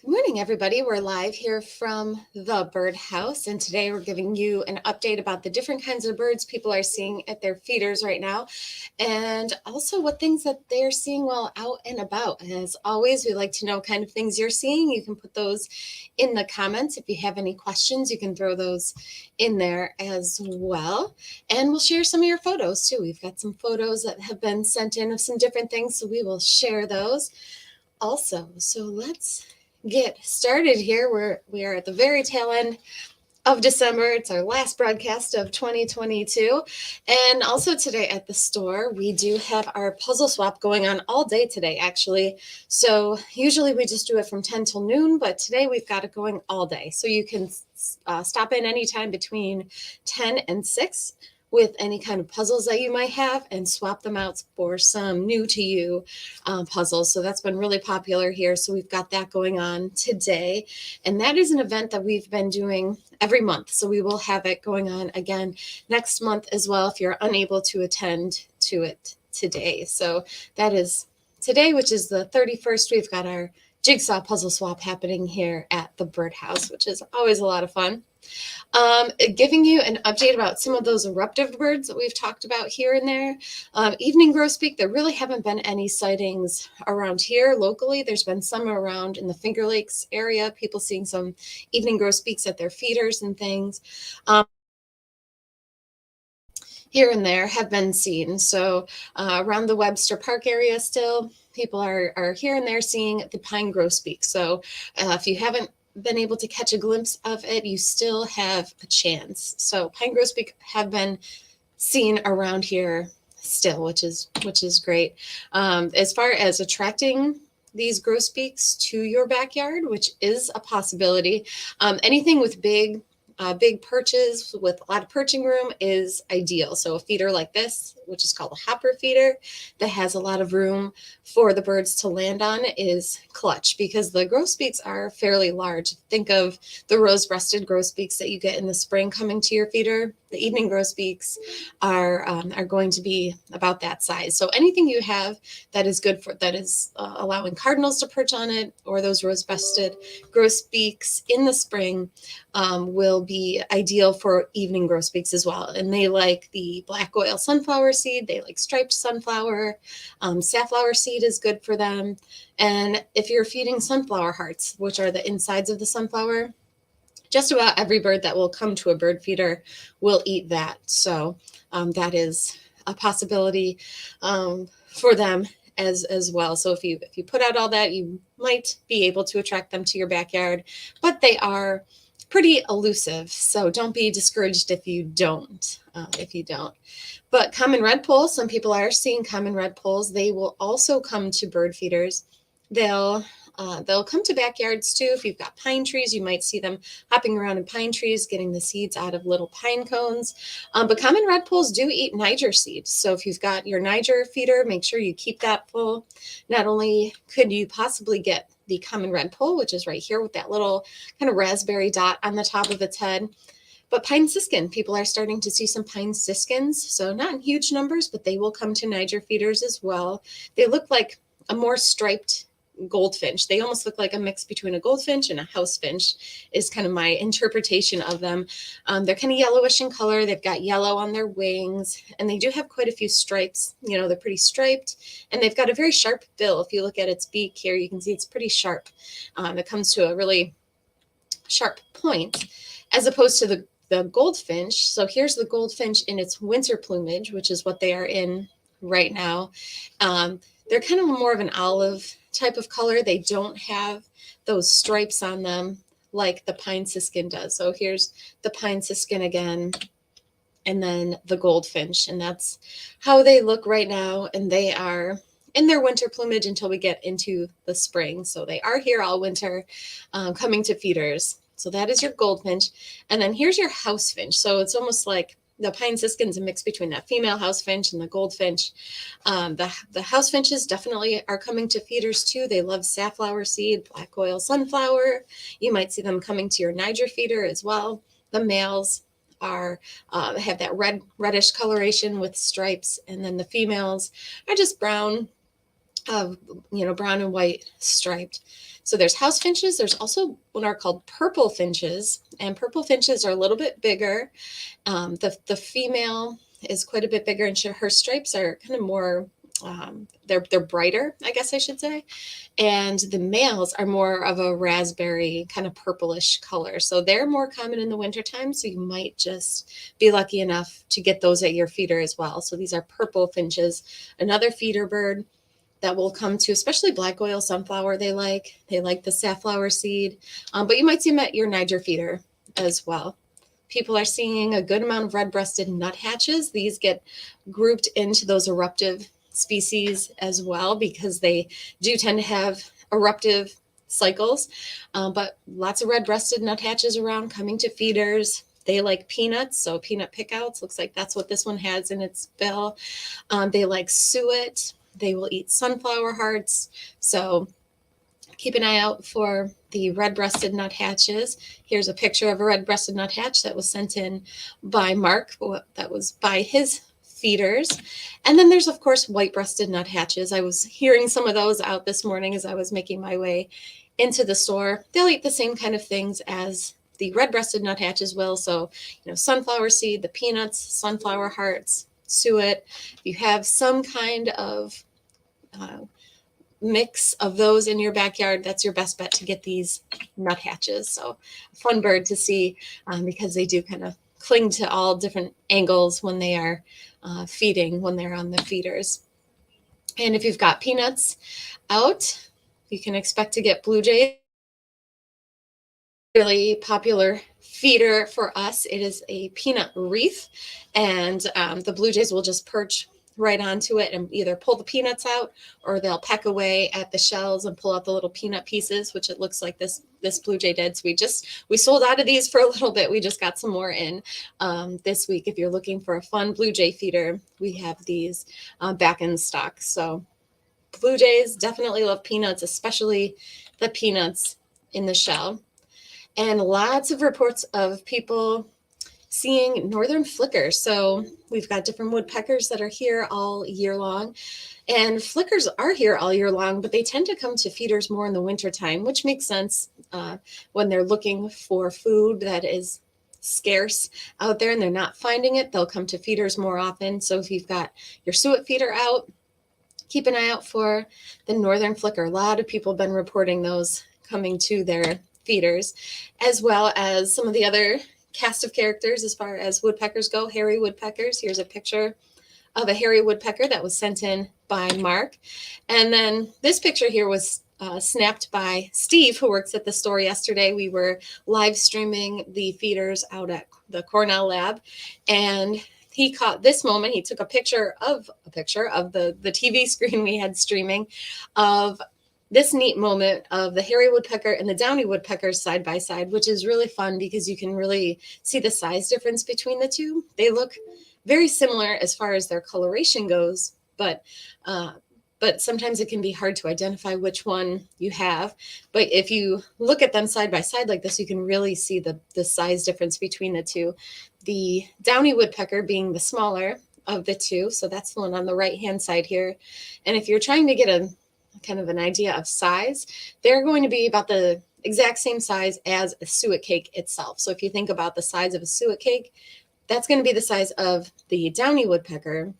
Good morning, everybody. We're live here from the birdhouse, and today we're giving you an update about the different kinds of birds people are seeing at their feeders right now, and also what things that they're seeing while out and about. As always, we like to know kind of things you're seeing. You can put those in the comments. If you have any questions, you can throw those in there as well. And we'll share some of your photos too. We've got some photos that have been sent in of some different things, so we will share those also. So let's get started here. We are at the very tail end of December. It's our last broadcast of 2022. And also today at the store, we do have our puzzle swap going on all day today, actually. So usually we just do it from 10 till noon, but today we've got it going all day. So you can stop in anytime between 10 and 6 with any kind of puzzles that you might have and swap them out for some new to you puzzles. So that's been really popular here. So we've got that going on today. And that is an event that we've been doing every month. So we will have it going on again next month as well if you're unable to attend to it today. So that is today, which is the 31st. We've got our jigsaw puzzle swap happening here at the birdhouse, which is always a lot of fun. Giving you an update about some of those eruptive birds that we've talked about here and there. Evening grosbeak, there really haven't been any sightings around here locally. There's been some around in the Finger Lakes area, people seeing some evening grosbeaks at their feeders and things. Here and there have been seen. So around the Webster Park area still, people are here and there seeing the pine grosbeak. So if you haven't been able to catch a glimpse of it, you still have a chance. So pine grosbeak have been seen around here still, which is great. As far as attracting these grosbeaks to your backyard, which is a possibility, anything with big perches with a lot of perching room is ideal. So a feeder like this, which is called a hopper feeder, that has a lot of room for the birds to land on, is clutch because the grosbeaks are fairly large. Think of the rose-breasted grosbeaks that you get in the spring coming to your feeder. The evening grosbeaks are going to be about that size. So anything you have that is good for that is allowing cardinals to perch on it, or those rose-breasted grosbeaks in the spring, will be ideal for evening grosbeaks as well. And they like the black oil sunflower seed. They like striped sunflower. Safflower seed is good for them. And if you're feeding sunflower hearts, which are the insides of the sunflower, just about every bird that will come to a bird feeder will eat that. So that is a possibility for them as well. So if you put out all that, you might be able to attract them to your backyard, but they are pretty elusive. So don't be discouraged if you don't. But common redpoll, some people are seeing common redpolls. They will also come to bird feeders. They'll come to backyards too. If you've got pine trees, you might see them hopping around in pine trees, getting the seeds out of little pine cones. But common redpolls do eat Niger seeds. So if you've got your Niger feeder, make sure you keep that full. Not only could you possibly get the common redpoll, which is right here with that little kind of raspberry dot on the top of its head, but pine siskin, people are starting to see some pine siskins. So not in huge numbers, but they will come to Niger feeders as well. They look like a more striped goldfinch. They almost look like a mix between a goldfinch and a housefinch is kind of my interpretation of them. They're kind of yellowish in color. They've got yellow on their wings, and they do have quite a few stripes. You know, they're pretty striped, and they've got a very sharp bill. If you look at its beak here, you can see it's pretty sharp. It comes to a really sharp point, as opposed to the goldfinch. So here's the goldfinch in its winter plumage, which is what they are in right now. They're kind of more of an olive type of color. They don't have those stripes on them like the pine siskin does. So here's the pine siskin again, and then the goldfinch, and that's how they look right now. And they are in their winter plumage until we get into the spring. So they are here all winter, coming to feeders. So that is your goldfinch. And then here's your housefinch. So it's almost like the pine siskin's a mix between that female housefinch and the goldfinch. The housefinches definitely are coming to feeders too. They love safflower seed, black oil sunflower. You might see them coming to your Niger feeder as well. The males are have that reddish coloration with stripes, and then the females are just brown brown and white striped. So there's house finches. There's also what are called purple finches, and purple finches are a little bit bigger. The female is quite a bit bigger, and her stripes are kind of more. They're brighter, I guess I should say, and the males are more of a raspberry kind of purplish color. So they're more common in the wintertime. So you might just be lucky enough to get those at your feeder as well. So these are purple finches, another feeder bird that will come to, especially black oil sunflower. They like the safflower seed, but you might see them at your Niger feeder as well. People are seeing a good amount of red-breasted nuthatches. These get grouped into those eruptive species as well because they do tend to have eruptive cycles. But lots of red-breasted nuthatches around coming to feeders. They like peanuts, so peanut pickouts. Looks like that's what this one has in its bill. They like suet. They will eat sunflower hearts. So keep an eye out for the red-breasted nuthatches. Here's a picture of a red-breasted nuthatch that was sent in by Mark. That was by his feeders. And then there's, of course, white-breasted nuthatches. I was hearing some of those out this morning as I was making my way into the store. They'll eat the same kind of things as the red-breasted nuthatches will. So, sunflower seed, the peanuts, sunflower hearts, suet. If you have some kind of mix of those in your backyard, that's your best bet to get these nuthatches. So fun bird to see because they do kind of cling to all different angles when they are feeding, when they're on the feeders. And if you've got peanuts out, you can expect to get blue jays. Really popular feeder for us. It is a peanut wreath, and the blue jays will just perch right onto it and either pull the peanuts out or they'll peck away at the shells and pull out the little peanut pieces, which it looks like this blue jay did. So we sold out of these for a little bit. We just got some more in this week. If you're looking for a fun blue jay feeder, we have these back in stock. So blue jays definitely love peanuts, especially the peanuts in the shell. And lots of reports of people seeing northern flickers. So we've got different woodpeckers that are here all year long. And flickers are here all year long, but they tend to come to feeders more in the wintertime, which makes sense when they're looking for food that is scarce out there and they're not finding it. They'll come to feeders more often. So if you've got your suet feeder out, keep an eye out for the northern flicker. A lot of people have been reporting those coming to their feeders, as well as some of the other cast of characters as far as woodpeckers go, hairy woodpeckers. Here's a picture of a hairy woodpecker that was sent in by Mark. And then this picture here was snapped by Steve, who works at the store yesterday. We were live streaming the feeders out at the Cornell lab, and he caught this moment. He took a picture of the TV screen we had streaming of this neat moment of the hairy woodpecker and the downy woodpeckers side by side, which is really fun because you can really see the size difference between the two. They look very similar as far as their coloration goes, but sometimes it can be hard to identify which one you have. But if you look at them side by side like this, you can really see the size difference between the two. The downy woodpecker being the smaller of the two, so that's the one on the right-hand side here. And if you're trying to get a kind of an idea of size, they're going to be about the exact same size as a suet cake itself. So if you think about the size of a suet cake, that's going to be the size of the downy woodpecker.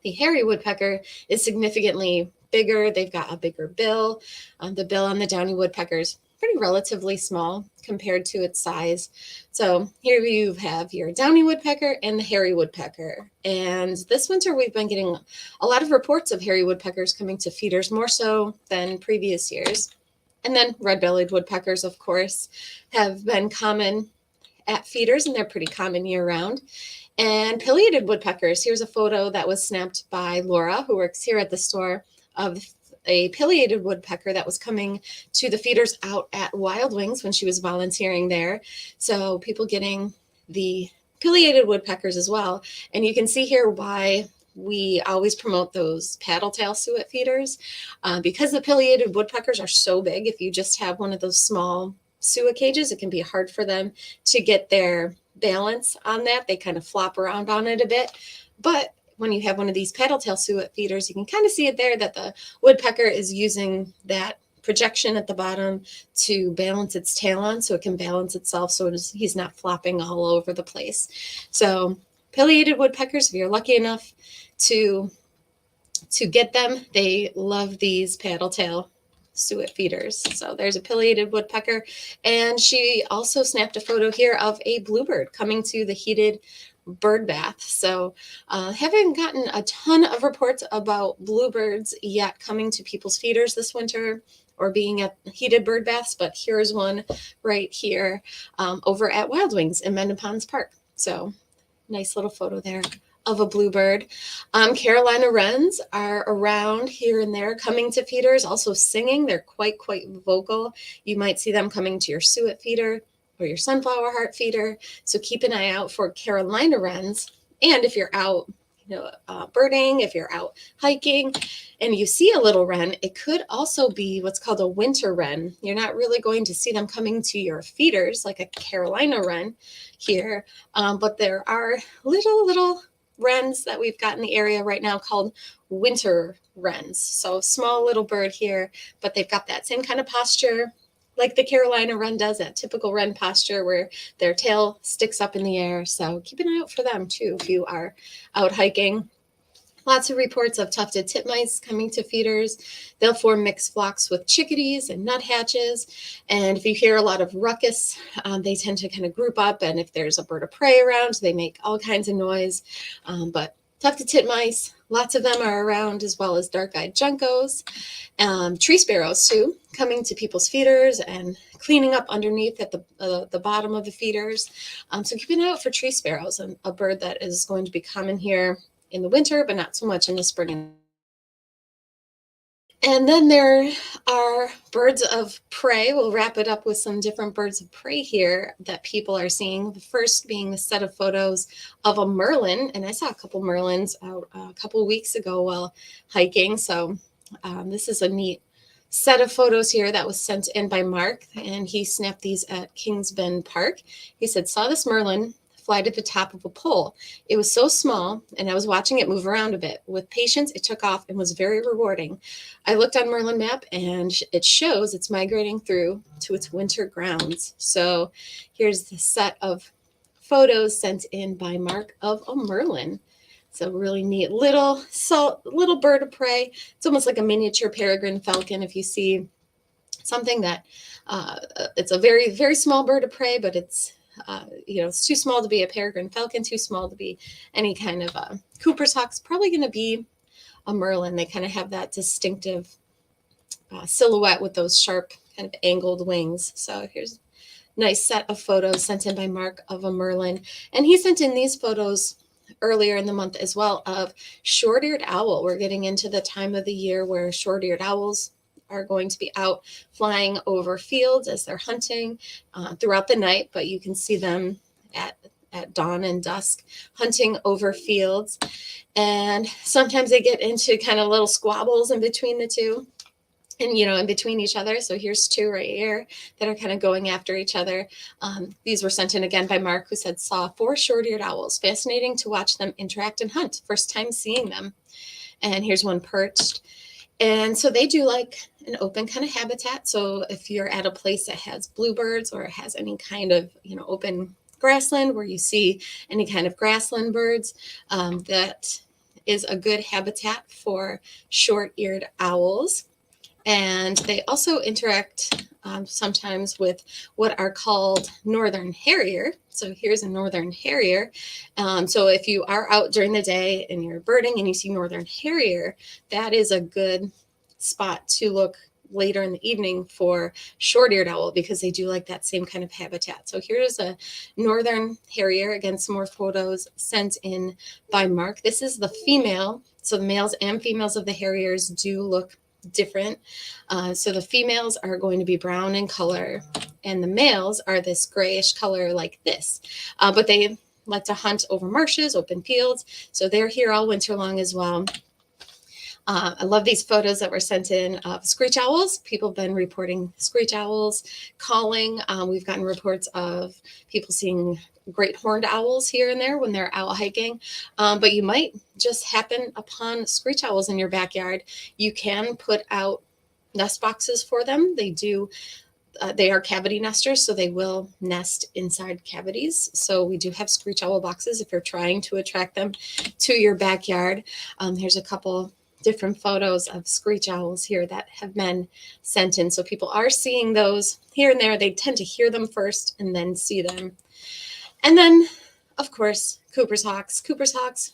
The hairy woodpecker is significantly bigger. They've got a bigger bill. The bill on the downy woodpecker is pretty relatively small compared to its size. So here you have your downy woodpecker and the hairy woodpecker. And this winter we've been getting a lot of reports of hairy woodpeckers coming to feeders, more so than previous years. And then red-bellied woodpeckers, of course, have been common at feeders, and they're pretty common year-round. And pileated woodpeckers. Here's a photo that was snapped by Laura, who works here at the store, of a pileated woodpecker that was coming to the feeders out at Wild Wings when she was volunteering there. So people getting the pileated woodpeckers as well. And you can see here why we always promote those paddle-tail suet feeders. Because the pileated woodpeckers are so big, if you just have one of those small suet cages, it can be hard for them to get their balance on that. They kind of flop around on it a bit. But when you have one of these paddle-tail suet feeders, you can kind of see it there that the woodpecker is using that projection at the bottom to balance its tail on so it can balance itself so he's not flopping all over the place. So pileated woodpeckers, if you're lucky enough to get them, they love these paddle-tail suet feeders. So there's a pileated woodpecker, and she also snapped a photo here of a bluebird coming to the heated bird bath. So haven't gotten a ton of reports about bluebirds yet coming to people's feeders this winter or being at heated bird baths, but here's one right here over at Wild Wings in Mendon Ponds Park. So nice little photo there of a bluebird. Carolina wrens are around here and there coming to feeders, also singing. They're quite vocal. You might see them coming to your suet feeder or your sunflower heart feeder. So keep an eye out for Carolina wrens. And if you're out, birding, if you're out hiking and you see a little wren, it could also be what's called a winter wren. You're not really going to see them coming to your feeders like a Carolina wren here, but there are little wrens that we've got in the area right now called winter wrens. So small little bird here, but they've got that same kind of posture like the Carolina wren does, that typical wren posture where their tail sticks up in the air. So keep an eye out for them too if you are out hiking. Lots of reports of tufted titmice coming to feeders. They'll form mixed flocks with chickadees and nuthatches. And if you hear a lot of ruckus, they tend to kind of group up. And if there's a bird of prey around, they make all kinds of noise. But tufted titmice, lots of them are around, as well as dark-eyed juncos. Tree sparrows too, coming to people's feeders and cleaning up underneath at the bottom of the feeders. So keep an eye out for tree sparrows, a bird that is going to be common here in the winter, but not so much in the spring. And then there are birds of prey. We'll wrap it up with some different birds of prey here that people are seeing. The first being the set of photos of a merlin. And I saw a couple merlins out a couple of weeks ago while hiking. So this is a neat set of photos here that was sent in by Mark. And he snapped these at Kings Bend Park. He said, saw this merlin fly to the top of a pole. It was so small, and I was watching it move around a bit. With patience, it took off and was very rewarding. I looked on Merlin map, and it shows it's migrating through to its winter grounds. So here's the set of photos sent in by Mark of a merlin. So really neat little bird of prey. It's almost like a miniature peregrine falcon. If you see something that it's a very, very small bird of prey, but it's it's too small to be a peregrine falcon, too small to be any kind of Cooper's hawk's probably going to be a merlin. They kind of have that distinctive silhouette with those sharp kind of angled wings. So here's a nice set of photos sent in by Mark of a merlin. And he sent in these photos earlier in the month as well of short-eared owl. We're getting into the time of the year where short-eared owls are going to be out flying over fields as they're hunting throughout the night, but you can see them at dawn and dusk hunting over fields. And sometimes they get into kind of little squabbles in between the two and, in between each other. So here's two right here that are kind of going after each other. These were sent in again by Mark, who said, saw 4 short-eared owls. Fascinating to watch them interact and hunt. First time seeing them. And here's one perched. And so they do like an open kind of habitat. So if you're at a place that has bluebirds or has any kind of, open grassland where you see any kind of grassland birds, that is a good habitat for short-eared owls. And they also interact sometimes with what are called northern harrier. So here's a northern harrier. So if you are out during the day and you're birding and you see northern harrier, that is a good spot to look later in the evening for short-eared owl because they do like that same kind of habitat. So here's a northern harrier. Again, some more photos sent in by Mark. This is the female. So the males and females of the harriers do look different. So the females are going to be brown in color and the males are this grayish color like this. But they like to hunt over marshes, open fields. So they're here all winter long as well. I love these photos that were sent in of screech owls. People have been reporting screech owls calling. We've gotten reports of people seeing great horned owls here and there when they're owl hiking. But you might just happen upon screech owls in your backyard. You can put out nest boxes for them. They are cavity nesters, so they will nest inside cavities. So we do have screech owl boxes if you're trying to attract them to your backyard. Here's a couple different photos of screech owls here that have been sent in. So people are seeing those here and there. They tend to hear them first and then see them. And then, of course, Cooper's hawks,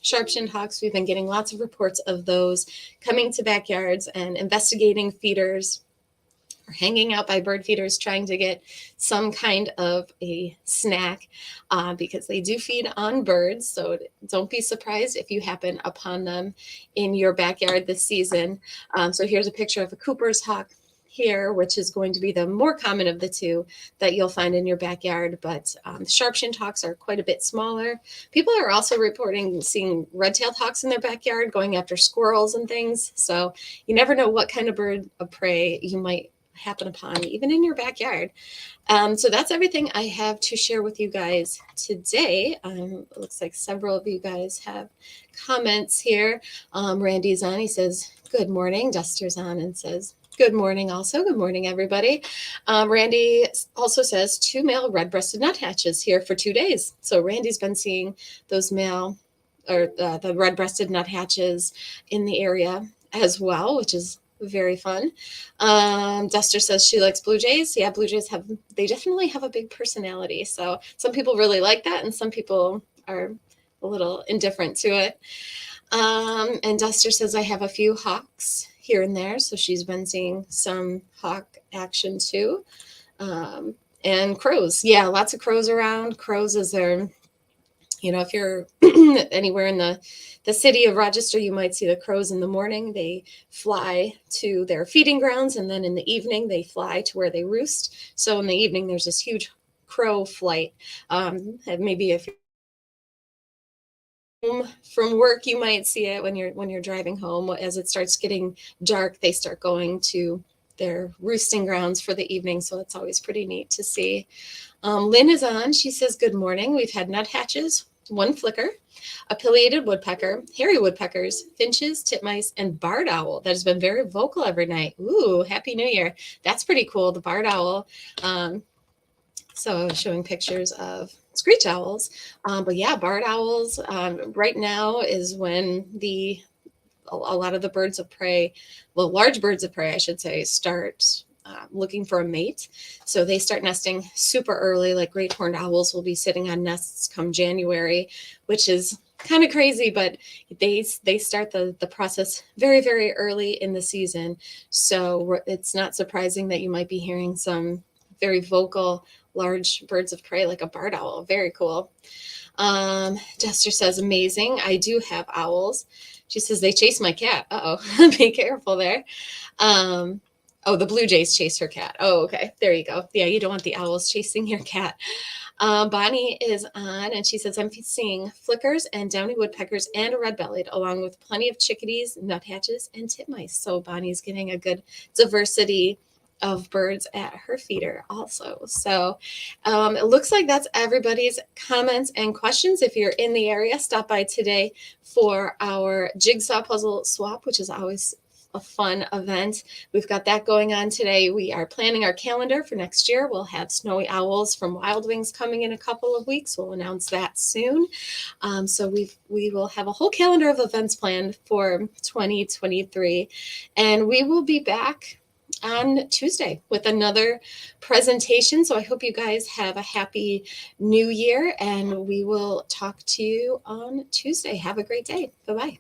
sharp-shinned hawks. We've been getting lots of reports of those coming to backyards and investigating feeders, hanging out by bird feeders trying to get some kind of a snack because they do feed on birds. So don't be surprised if you happen upon them in your backyard this season. So here's a picture of a Cooper's hawk here, which is going to be the more common of the two that you'll find in your backyard. But sharp-shinned hawks are quite a bit smaller. People are also reporting seeing red-tailed hawks in their backyard going after squirrels and things. So you never know what kind of bird of prey you might happen upon even in your backyard. So that's everything I have to share with you guys today. It looks like several of you guys have comments here. Randy's on. He says, good morning. Duster's on and says, good morning also. Good morning, everybody. Randy also says 2 male red-breasted nuthatches here for 2 days. So Randy's been seeing those male or the red-breasted nuthatches in the area as well, which is very fun. Duster says she likes blue jays. Yeah, blue jays they definitely have a big personality. So some people really like that, and some people are a little indifferent to it. And Duster says I have a few hawks here and there. So she's been seeing some hawk action too. And crows. Yeah, lots of crows around. Crows is their, if you're anywhere in the city of Rochester, you might see the crows in the morning. They fly to their feeding grounds, and then in the evening, they fly to where they roost. So in the evening, there's this huge crow flight. Maybe if you're home from work, you might see it when you're driving home. As it starts getting dark, they start going to their roosting grounds for the evening. So it's always pretty neat to see. Lynn is on. She says, good morning. We've had nuthatches, 1 flicker, a pileated woodpecker, hairy woodpeckers, finches, titmice, and barred owl that has been very vocal every night. Ooh, Happy New Year. That's pretty cool, the barred owl. So showing pictures of screech owls. But yeah, barred owls right now is when a lot of the birds of prey, large birds of prey, I should say, start looking for a mate. So they start nesting super early, like great horned owls will be sitting on nests come January, which is kind of crazy, but they start the process very, very early in the season. So it's not surprising that you might be hearing some very vocal large birds of prey like a barred owl. Very cool. Jester says, amazing. I do have owls. She says, they chase my cat. Uh-oh, be careful there. Oh, the blue jays chase her cat. Oh, okay. There you go. Yeah, you don't want the owls chasing your cat. Bonnie is on, and she says, I'm seeing flickers and downy woodpeckers and a red-bellied, along with plenty of chickadees, nuthatches, and titmice. So Bonnie's getting a good diversity of birds at her feeder also. So it looks like that's everybody's comments and questions. If you're in the area, stop by today for our jigsaw puzzle swap, which is always a fun event. We've got that going on today. We are planning our calendar for next year. We'll have snowy owls from Wild Wings coming in a couple of weeks. We'll announce that soon. So we will have a whole calendar of events planned for 2023, and we will be back on Tuesday with another presentation. So I hope you guys have a happy new year, and we will talk to you on Tuesday. Have a great day. Bye-bye.